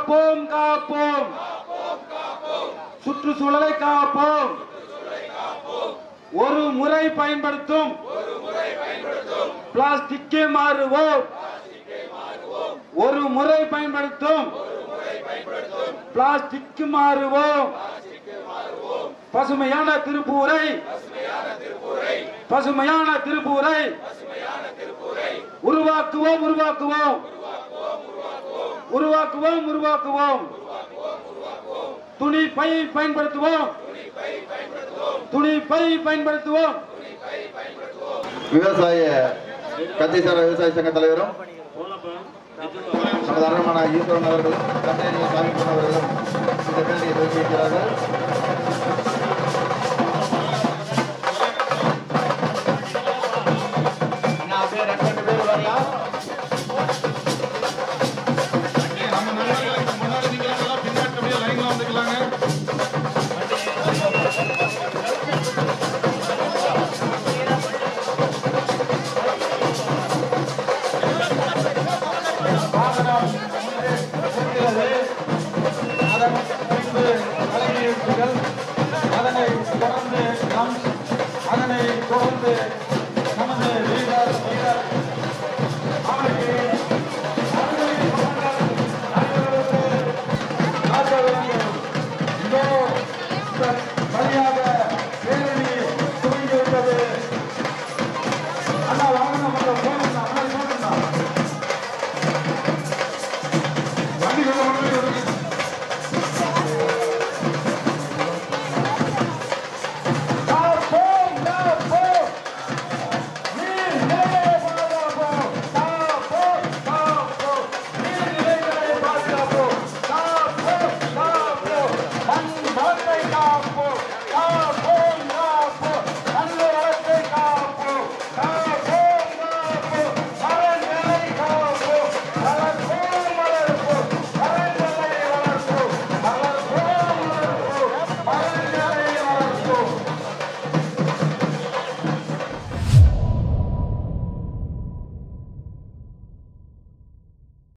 காப்போம் காப்போம் சுற்றுச்சூழலை காப்போம். ஒரு முறை பயன்படுத்தும் பிளாஸ்டிக்கை மாறுவோம். ஒரு முறை பயன்படுத்தும் பிளாஸ்டிக் மாறுவோம். பசுமையான திருப்பூரை பசுமையான திருப்பூரை உருவாக்குவோம் உருவாக்குவோம் உருவாக்குவோம் உருவாக்குவோம். துணி பை பயன்படுத்துவோம். துணி பை பயன்படுத்துவோம். விவசாய கத்திசார விவசாய சங்க தலைவரும் நமது அரணமான ஈஸ்வரன் அவர்களும் கண்ணேரியும் சாமி அவர்களும் இந்த பேரணியை துவக்கி வைக்கிறார்கள்.